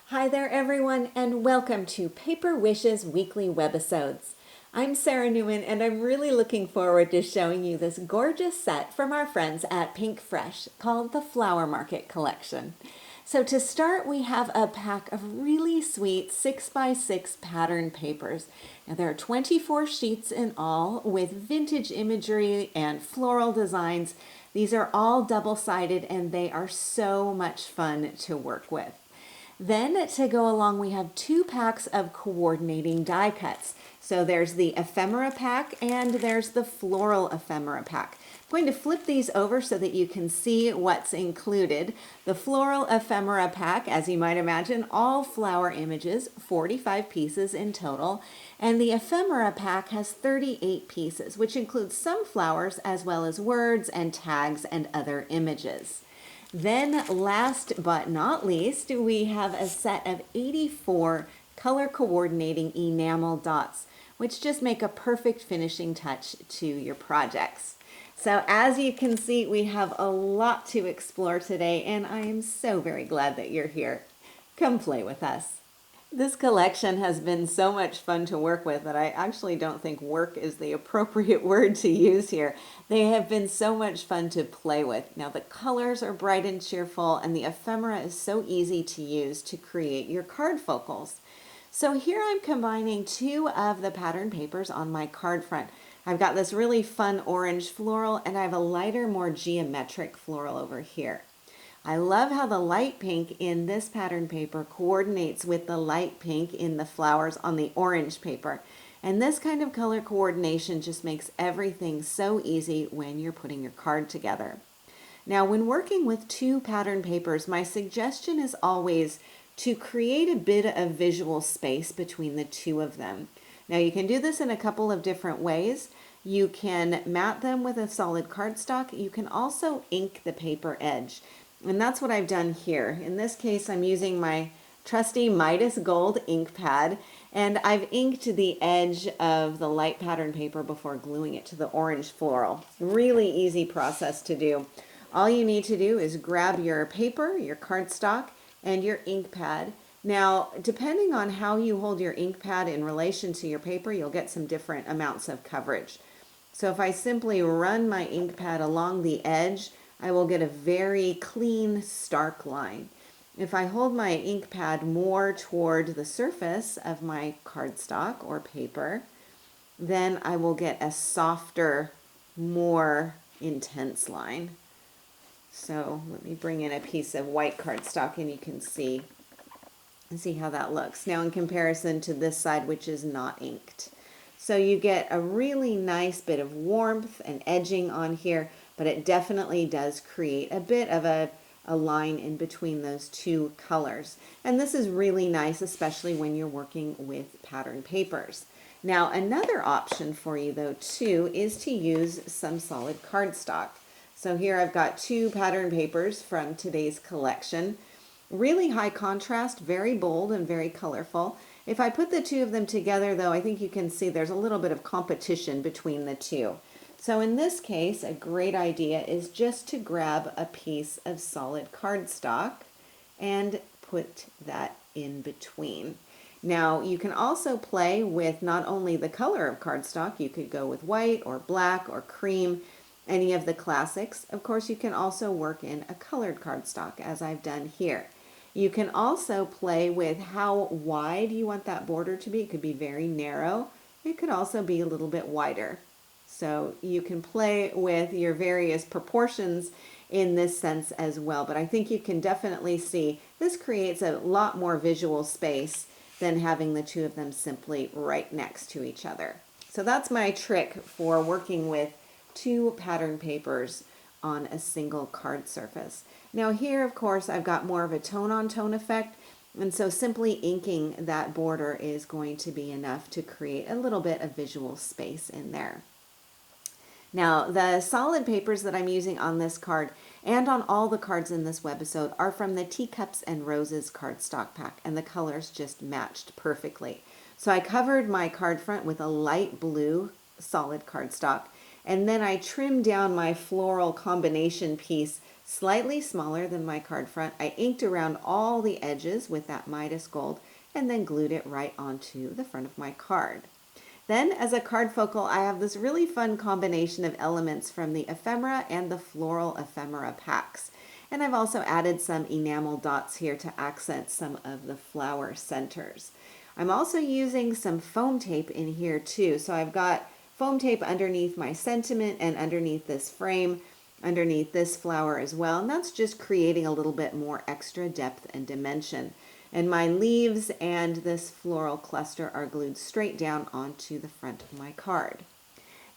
Hi there everyone, and welcome to Paper Wishes weekly webisodes. I'm Sarah Newman, and I'm really looking forward to showing you this gorgeous set from our friends at Pink Fresh called the Flower Market Collection. So to start, we have a pack of really sweet 6x6 pattern papers. Now there are 24 sheets in all with vintage imagery and floral designs. These are all double-sided and they are so much fun to work with. Then to go along, we have 2 packs of coordinating die cuts. So there's the ephemera pack and there's the floral ephemera pack. I'm going to flip these over so that you can see what's included. The floral ephemera pack, as you might imagine, all flower images, 45 pieces in total. And the ephemera pack has 38 pieces, which includes some flowers as well as words and tags and other images. Then last but not least, we have a set of 84 color coordinating enamel dots, which just make a perfect finishing touch to your projects. So as you can see, we have a lot to explore today, and I am so very glad that you're here. Come play with us. This collection has been so much fun to work with that I actually don't think work is the appropriate word to use here. They have been so much fun to play with. Now the colors are bright and cheerful, and the ephemera is so easy to use to create your card focals. So here I'm combining 2 of the pattern papers on my card front. I've got this really fun orange floral, and I have a lighter, more geometric floral over here. I love how the light pink in this pattern paper coordinates with the light pink in the flowers on the orange paper. And this kind of color coordination just makes everything so easy when you're putting your card together. Now, when working with 2 pattern papers, my suggestion is always to create a bit of visual space between the 2 of them. Now, you can do this in a couple of different ways. You can mat them with a solid cardstock. You can also ink the paper edge. And that's what I've done here. In this case, I'm using my trusty Midas Gold ink pad, and I've inked the edge of the light pattern paper before gluing it to the orange floral. Really easy process to do. All you need to do is grab your paper, your cardstock, and your ink pad. Now, depending on how you hold your ink pad in relation to your paper, you'll get some different amounts of coverage. So if I simply run my ink pad along the edge, I will get a very clean, stark line. If I hold my ink pad more toward the surface of my cardstock or paper, then I will get a softer, more intense line. So let me bring in a piece of white cardstock and you can see how that looks. Now in comparison to this side, which is not inked. So you get a really nice bit of warmth and edging on here, but it definitely does create a bit of a line in between those 2 colors. And this is really nice, especially when you're working with pattern papers. Now, another option for you though too is to use some solid cardstock. So here I've got 2 pattern papers from today's collection. Really high contrast, very bold and very colorful. If I put the 2 of them together though, I think you can see there's a little bit of competition between the 2. So in this case, a great idea is just to grab a piece of solid cardstock and put that in between. Now you can also play with not only the color of cardstock, you could go with white or black or cream, any of the classics. Of course, you can also work in a colored cardstock as I've done here. You can also play with how wide you want that border to be. It could be very narrow. It could also be a little bit wider. So you can play with your various proportions in this sense as well. But I think you can definitely see this creates a lot more visual space than having the 2 of them simply right next to each other. So that's my trick for working with 2 pattern papers on a single card surface. Now here, of course, I've got more of a tone-on-tone effect, and so simply inking that border is going to be enough to create a little bit of visual space in there. Now, the solid papers that I'm using on this card and on all the cards in this webisode are from the Teacups and Roses cardstock pack, and the colors just matched perfectly. So I covered my card front with a light blue solid cardstock, And then I trimmed down my floral combination piece slightly smaller than my card front. I inked around all the edges with that Midas gold and then glued it right onto the front of my card. Then as a card focal, I have this really fun combination of elements from the ephemera and the floral ephemera packs. And I've also added some enamel dots here to accent some of the flower centers. I'm also using some foam tape in here too. So I've got foam tape underneath my sentiment and underneath this frame, underneath this flower as well. And that's just creating a little bit more extra depth and dimension. And my leaves and this floral cluster are glued straight down onto the front of my card.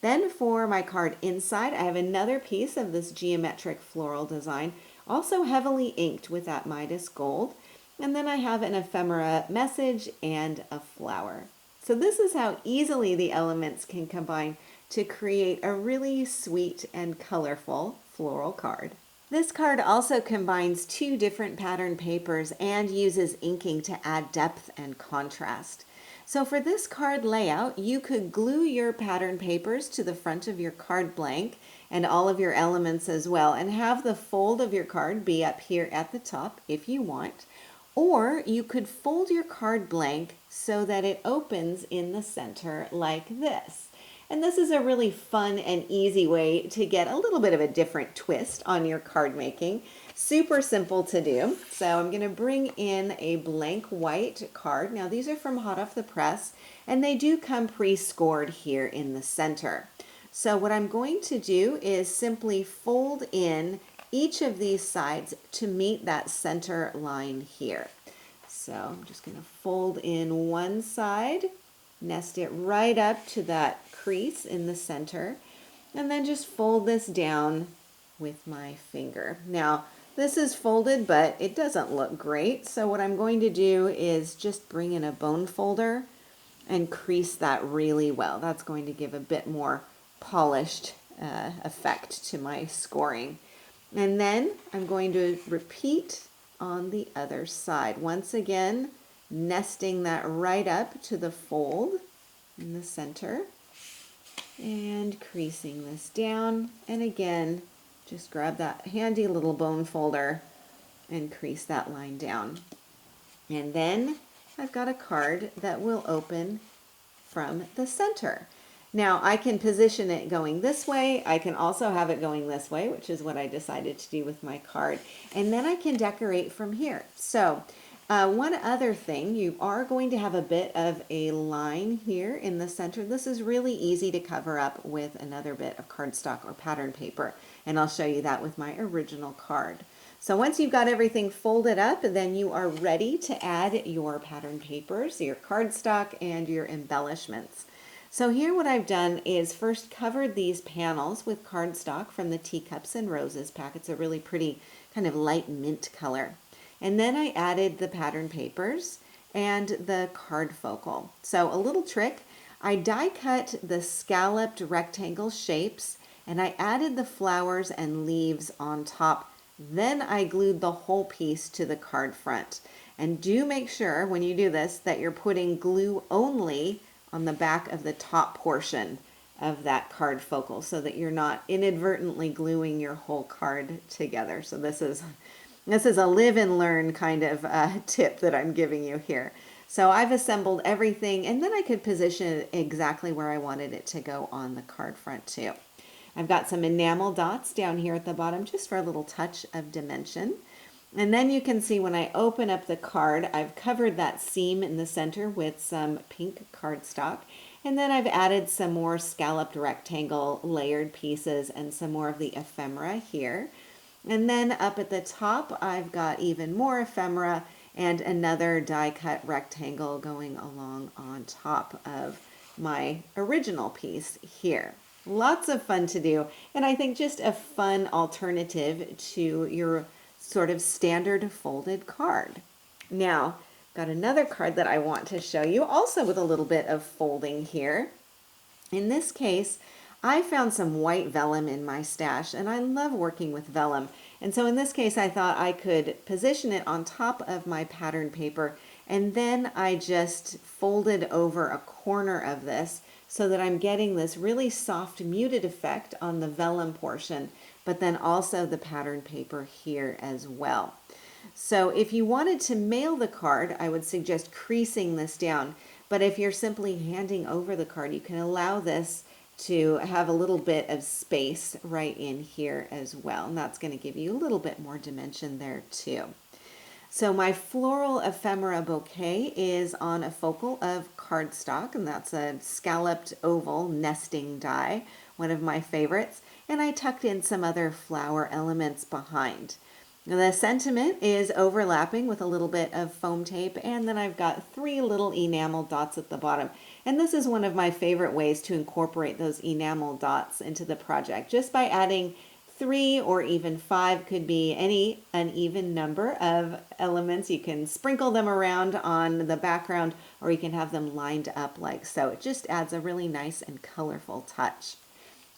Then for my card inside, I have another piece of this geometric floral design, also heavily inked with that Midas gold. And then I have an ephemera message and a flower. So this is how easily the elements can combine to create a really sweet and colorful floral card. This card also combines two different pattern papers and uses inking to add depth and contrast. So for this card layout, you could glue your pattern papers to the front of your card blank and all of your elements as well, and have the fold of your card be up here at the top if you want. Or you could fold your card blank so that it opens in the center like this. And this is a really fun and easy way to get a little bit of a different twist on your card making. Super simple to do. So I'm going to bring in a blank white card. Now these are from hot off the press, and they do come pre-scored here in the center. So what I'm going to do is simply fold in each of these sides to meet that center line here. So I'm just going to fold in one side, nest it right up to that crease in the center, and then just fold this down with my finger. Now this is folded, but it doesn't look great, so what I'm going to do is just bring in a bone folder and crease that really well. That's going to give a bit more polished effect to my scoring. And then I'm going to repeat on the other side. Once again, nesting that right up to the fold in the center and creasing this down. And again, just grab that handy little bone folder and crease that line down. And then I've got a card that will open from the center. Now I can position it going this way. I can also have it going this way, which is what I decided to do with my card. And then I can decorate from here. So one other thing, you are going to have a bit of a line here in the center. This is really easy to cover up with another bit of cardstock or pattern paper, and I'll show you that with my original card. So once you've got everything folded up, then you are ready to add your pattern papers, your cardstock, and your embellishments. So here what I've done is first covered these panels with cardstock from the Teacups and Roses pack. It's a really pretty kind of light mint color. And then I added the pattern papers and the card focal. So a little trick, I die cut the scalloped rectangle shapes and I added the flowers and leaves on top. Then I glued the whole piece to the card front. And do make sure when you do this that you're putting glue only on the back of the top portion of that card focal so that you're not inadvertently gluing your whole card together. So this is a live and learn kind of tip that I'm giving you here. So I've assembled everything, and then I could position it exactly where I wanted it to go on the card front too. I've got some enamel dots down here at the bottom just for a little touch of dimension. And then you can see when I open up the card, I've covered that seam in the center with some pink cardstock. And then I've added some more scalloped rectangle layered pieces and some more of the ephemera here. And then up at the top, I've got even more ephemera and another die cut rectangle going along on top of my original piece here. Lots of fun to do, and I think just a fun alternative to your sort of standard folded card. Now, got another card that I want to show you, also with a little bit of folding here. In this case, I found some white vellum in my stash, and I love working with vellum. And so in this case, I thought I could position it on top of my pattern paper And then I just folded over a corner of this so that I'm getting this really soft muted effect on the vellum portion, but then also the pattern paper here as well. So if you wanted to mail the card, I would suggest creasing this down. But if you're simply handing over the card, you can allow this to have a little bit of space right in here as well. And that's going to give you a little bit more dimension there too. So my floral ephemera bouquet is on a focal of cardstock, and that's a scalloped oval nesting die, one of my favorites. And I tucked in some other flower elements behind. The sentiment is overlapping with a little bit of foam tape, and then I've got 3 little enamel dots at the bottom. And this is one of my favorite ways to incorporate those enamel dots into the project, just by adding 3 or even 5, could be any uneven number of elements. You can sprinkle them around on the background, or you can have them lined up like so. It just adds a really nice and colorful touch.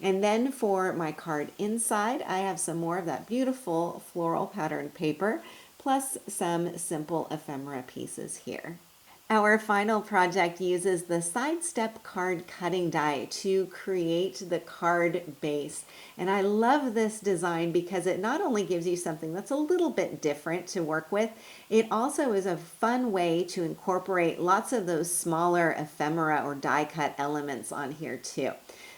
And then for my card inside, I have some more of that beautiful floral pattern paper, plus some simple ephemera pieces here. Our final project uses the Sidestep card cutting die to create the card base. And I love this design because it not only gives you something that's a little bit different to work with, it also is a fun way to incorporate lots of those smaller ephemera or die cut elements on here too.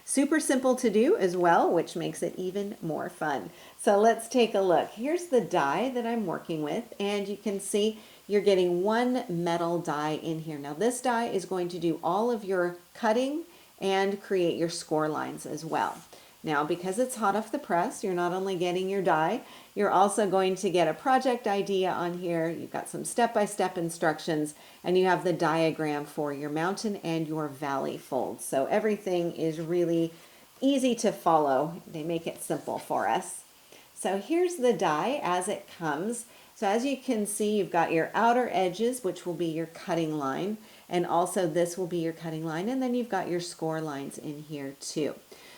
Super simple to do as well, which makes it even more fun. So let's take a look. Here's the die that I'm working with, and you can see you're getting 1 metal die in here. Now this die is going to do all of your cutting and create your score lines as well. Now, because it's hot off the press, you're not only getting your die, you're also going to get a project idea on here. You've got some step-by-step instructions, and you have the diagram for your mountain and your valley folds. So everything is really easy to follow. They make it simple for us. So here's the die as it comes. So as you can see, you've got your outer edges, which will be your cutting line, and also this will be your cutting line, and then you've got your score lines in here too.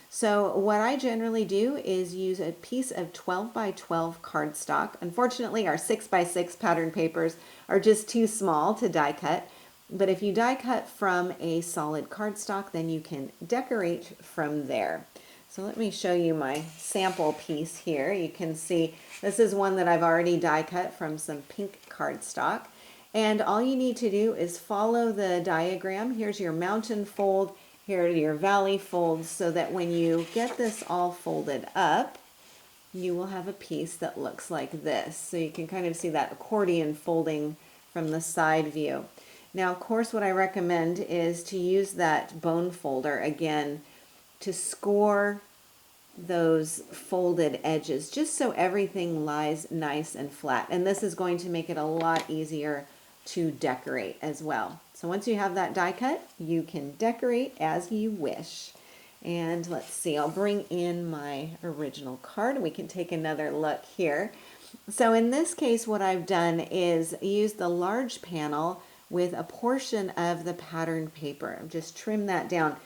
So what I generally do is use a piece of 12 by 12 cardstock. Unfortunately, our 6 by 6 pattern papers are just too small to die cut. But if you die cut from a solid cardstock, then you can decorate from there. So let me show you my sample piece here. You can see this is one that I've already die cut from some pink cardstock. And all you need to do is follow the diagram. Here's your mountain fold. Here are your valley folds, so that when you get this all folded up, you will have a piece that looks like this. So you can kind of see that accordion folding from the side view. Now, of course, what I recommend is to use that bone folder again to score those folded edges, just so everything lies nice and flat. And this is going to make it a lot easier to decorate as well. So once you have that die cut, you can decorate as you wish. And let's see, I'll bring in my original card and we can take another look here. So in this case, what I've done is use the large panel with a portion of the pattern paper. I've just trimmed that down.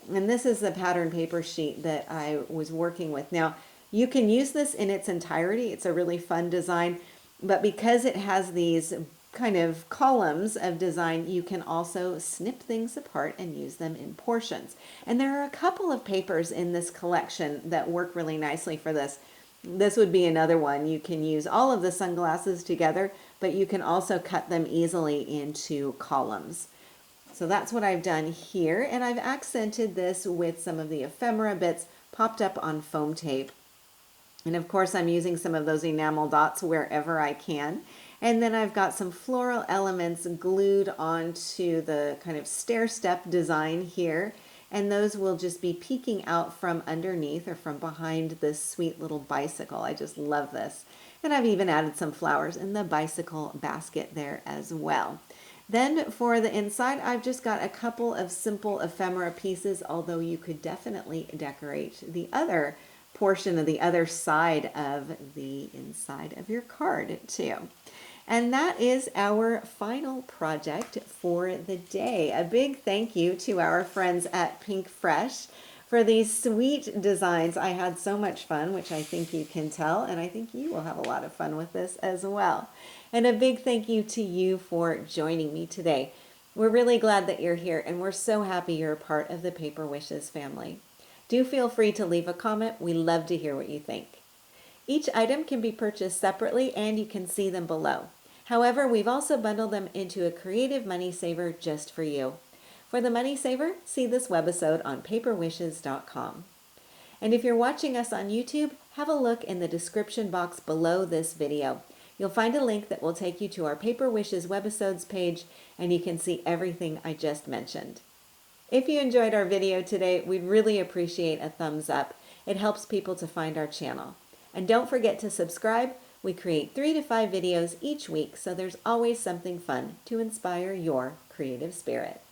And this is the pattern paper sheet that I was working with. Now, you can use this in its entirety. It's a really fun design, but because it has these kind of columns of design, you can also snip things apart and use them in portions. And there are a couple of papers in this collection that work really nicely for this. This would be another one. You can use all of the sunglasses together, but you can also cut them easily into columns. So that's what I've done here, and I've accented this with some of the ephemera bits popped up on foam tape. And of course, I'm using some of those enamel dots wherever I can. And then I've got some floral elements glued onto the kind of stair-step design here. And those will just be peeking out from underneath or from behind this sweet little bicycle. I just love this. And I've even added some flowers in the bicycle basket there as well. Then for the inside, I've just got a couple of simple ephemera pieces, although you could definitely decorate the other portion of the other side of the inside of your card too. And that is our final project for the day. A big thank you to our friends at Pink Fresh for these sweet designs. I had so much fun, which I think you can tell, and I think you will have a lot of fun with this as well. And a big thank you to you for joining me today. We're really glad that you're here, and we're so happy you're a part of the Paper Wishes family. Do feel free to leave a comment. We love to hear what you think. Each item can be purchased separately, and you can see them below. However, we've also bundled them into a creative money saver just for you. For the money saver, see this webisode on paperwishes.com. And if you're watching us on YouTube, have a look in the description box below this video. You'll find a link that will take you to our Paper Wishes webisodes page, and you can see everything I just mentioned. If you enjoyed our video today, we'd really appreciate a thumbs up. It helps people to find our channel. And don't forget to subscribe. We create 3 to 5 videos each week, so there's always something fun to inspire your creative spirit.